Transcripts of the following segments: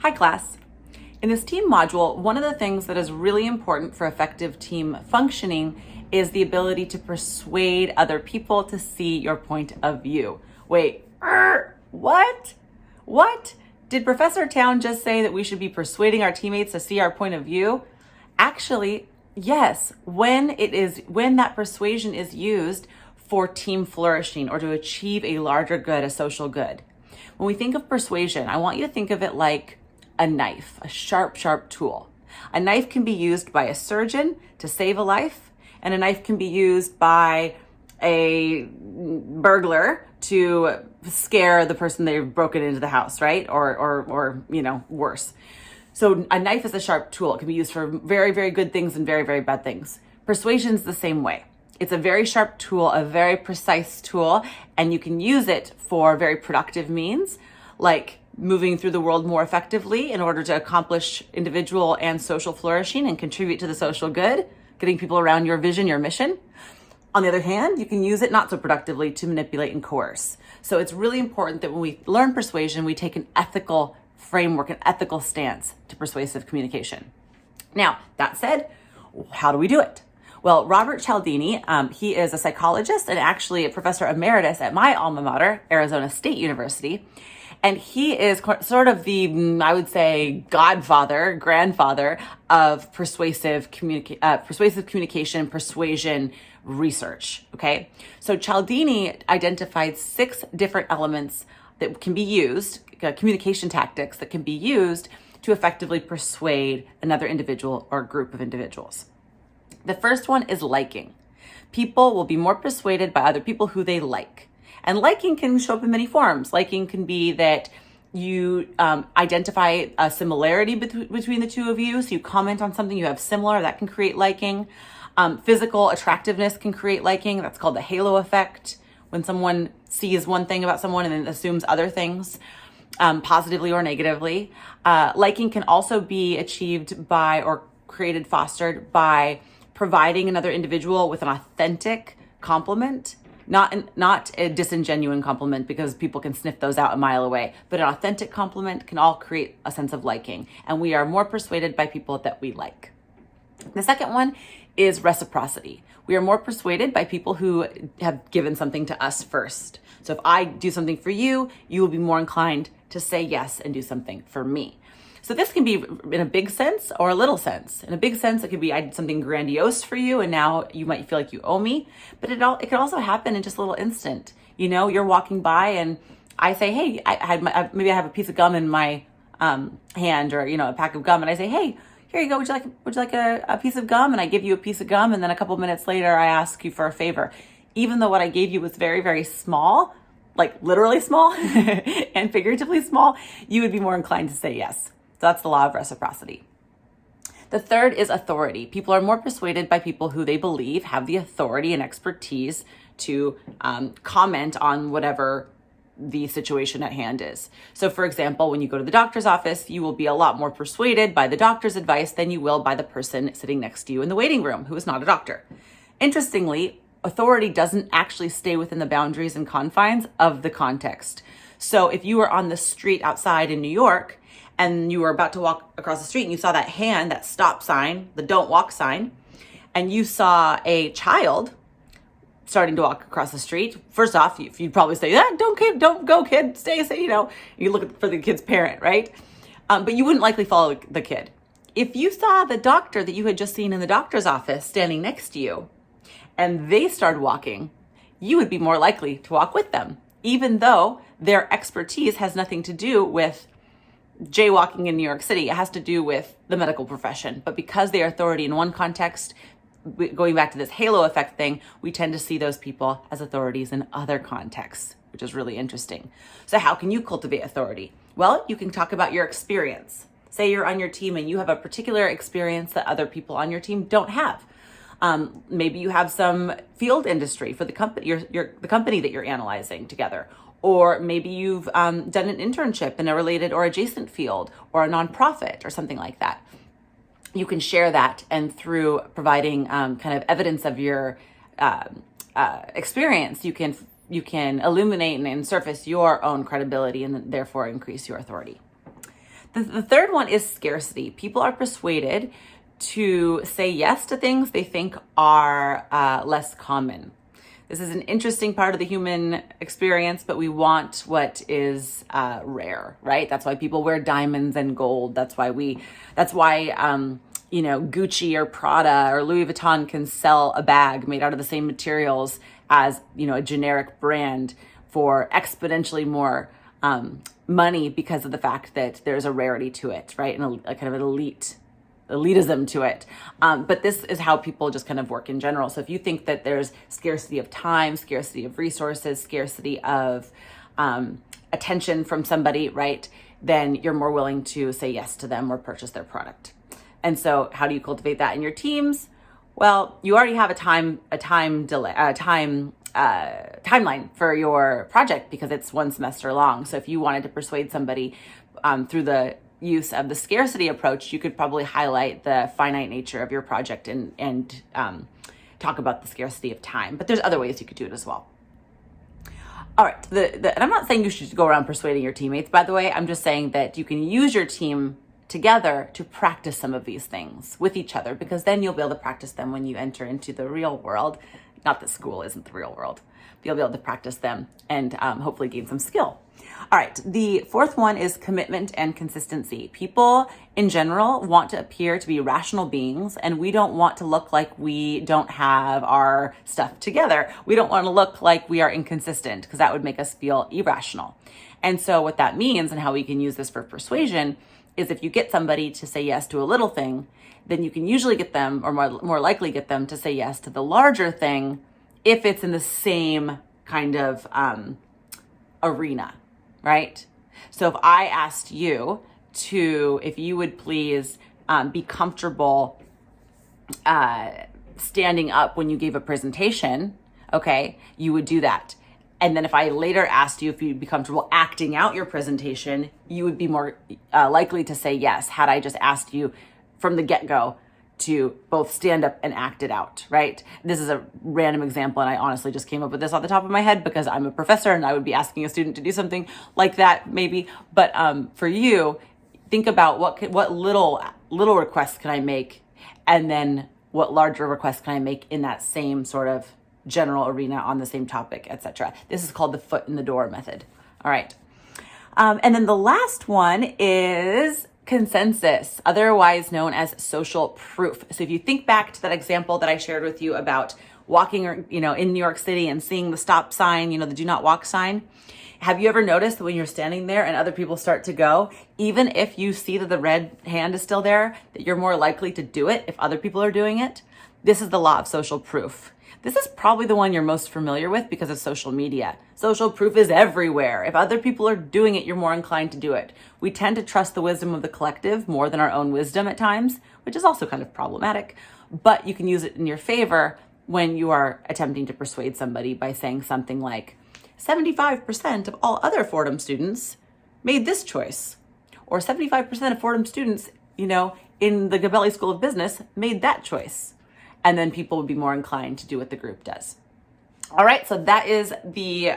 Hi class. In this team module, one of the things that is really important for effective team functioning is the ability to persuade other people to see your point of view. Wait, what? What? Did Professor Town just say that we should be persuading our teammates to see our point of view? Actually, yes, when that persuasion is used for team flourishing or to achieve a larger good, a social good. When we think of persuasion, I want you to think of it like a knife, a sharp, sharp tool. A knife can be used by a surgeon to save a life, and a knife can be used by a burglar to scare the person they've broken into the house, right? Or worse. So a knife is a sharp tool. It can be used for very, very good things and very, very bad things. Persuasion is the same way. It's a very sharp tool, a very precise tool, and you can use it for very productive means, like moving through the world more effectively in order to accomplish individual and social flourishing and contribute to the social good, getting people around your vision, your mission. On the other hand, you can use it not so productively to manipulate and coerce. So it's really important that when we learn persuasion, we take an ethical framework, an ethical stance to persuasive communication. Now, that said, how do we do it? Well, Robert Cialdini, he is a psychologist and actually a professor emeritus at my alma mater, Arizona State University. And he is sort of the, I would say, grandfather of persuasive communication, persuasion research, okay? So Cialdini identified 6 different elements that can be used, communication tactics that can be used to effectively persuade another individual or group of individuals. The first one is liking. People will be more persuaded by other people who they like. And liking can show up in many forms. Liking can be that you identify a similarity between the two of you. So you comment on something you have similar, that can create liking. Physical attractiveness can create liking. That's called the halo effect. When someone sees one thing about someone and then assumes other things, positively or negatively. Liking can also be achieved by or fostered by providing another individual with an authentic compliment, not a disingenuous compliment, because people can sniff those out a mile away, but an authentic compliment can all create a sense of liking, and we are more persuaded by people that we like. The second one is reciprocity. We are more persuaded by people who have given something to us first. So if I do something for you, you will be more inclined to say yes and do something for me. So this can be in a big sense or a little sense. In a big sense, it could be I did something grandiose for you and now you might feel like you owe me. But it can also happen in just a little instant. You know, you're walking by and I say, hey, maybe I have a piece of gum in my hand, or a pack of gum, and I say, hey, here you go. Would you like a piece of gum? And I give you a piece of gum, and then a couple of minutes later, I ask you for a favor. Even though what I gave you was very, very small, like literally small and figuratively small, you would be more inclined to say yes. So that's the law of reciprocity. The third is authority. People are more persuaded by people who they believe have the authority and expertise to comment on whatever the situation at hand is. So for example, when you go to the doctor's office, you will be a lot more persuaded by the doctor's advice than you will by the person sitting next to you in the waiting room who is not a doctor. Interestingly, authority doesn't actually stay within the boundaries and confines of the context. So if you were on the street outside in New York and you were about to walk across the street and you saw that hand, that stop sign, the don't walk sign, and you saw a child starting to walk across the street, first off, you'd probably say, don't go, kid, stay, you look for the kid's parent, right? But you wouldn't likely follow the kid. If you saw the doctor that you had just seen in the doctor's office standing next to you, and they started walking, you would be more likely to walk with them, even though their expertise has nothing to do with jaywalking in New York City. It has to do with the medical profession. But because they are authority in one context, going back to this halo effect thing, we tend to see those people as authorities in other contexts, which is really interesting. So how can you cultivate authority? Well, you can talk about your experience. Say you're on your team and you have a particular experience that other people on your team don't have. Maybe you have some field industry for the company, the company that you're analyzing together. Or maybe you've done an internship in a related or adjacent field, or a nonprofit or something like that. You can share that, and through providing kind of evidence of your experience, you can illuminate and surface your own credibility and therefore increase your authority. The third one is scarcity. People are persuaded to say yes to things they think are less common. This is an interesting part of the human experience, but we want what is rare, right? That's why people wear diamonds and gold. That's why Gucci or Prada or Louis Vuitton can sell a bag made out of the same materials as, a generic brand for exponentially more money because of the fact that there's a rarity to it, right? And a kind of an elitism to it. But this is how people just kind of work in general. So if you think that there's scarcity of time, scarcity of resources, scarcity of attention from somebody, right? Then you're more willing to say yes to them or purchase their product. And so how do you cultivate that in your teams? Well, you already have a timeline for your project because it's one semester long. So if you wanted to persuade somebody through the use of the scarcity approach, you could probably highlight the finite nature of your project and talk about the scarcity of time. But there's other ways you could do it as well. All right, and I'm not saying you should go around persuading your teammates, by the way. I'm just saying that you can use your team together to practice some of these things with each other, because then you'll be able to practice them when you enter into the real world. Not that school isn't the real world, but you'll be able to practice them and hopefully gain some skill. All right, the fourth one is commitment and consistency. People in general want to appear to be rational beings, and we don't want to look like we don't have our stuff together. We don't want to look like we are inconsistent because that would make us feel irrational. And so what that means and how we can use this for persuasion is if you get somebody to say yes to a little thing, then you can usually get them, or more likely get them to say yes to the larger thing if it's in the same kind of arena, right? So if I asked you if you would please be comfortable standing up when you gave a presentation, okay, you would do that. And then if I later asked you if you'd be comfortable acting out your presentation, you would be more likely to say yes had I just asked you from the get-go to both stand up and act it out, right? This is a random example, and I honestly just came up with this off the top of my head because I'm a professor and I would be asking a student to do something like that maybe. But for you, think about what little requests can I make, and then what larger requests can I make in that same sort of general arena on the same topic, etc. This is called the foot in the door method. All right. And then the last one is consensus, otherwise known as social proof. So if you think back to that example that I shared with you about walking, in New York City and seeing the stop sign, the do not walk sign, have you ever noticed that when you're standing there and other people start to go, even if you see that the red hand is still there, that you're more likely to do it if other people are doing it? This is the law of social proof. This is probably the one you're most familiar with because of social media. Social proof is everywhere. If other people are doing it, you're more inclined to do it. We tend to trust the wisdom of the collective more than our own wisdom at times, which is also kind of problematic. But you can use it in your favor when you are attempting to persuade somebody by saying something like, 75% of all other Fordham students made this choice. Or 75% of Fordham students, in the Gabelli School of Business made that choice. And then people would be more inclined to do what the group does. All right, so that is the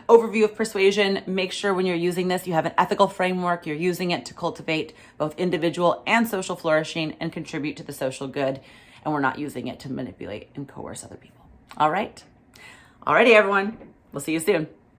overview of persuasion. Make sure when you're using this, you have an ethical framework. You're using it to cultivate both individual and social flourishing and contribute to the social good. And we're not using it to manipulate and coerce other people. All right. Alrighty, everyone. We'll see you soon.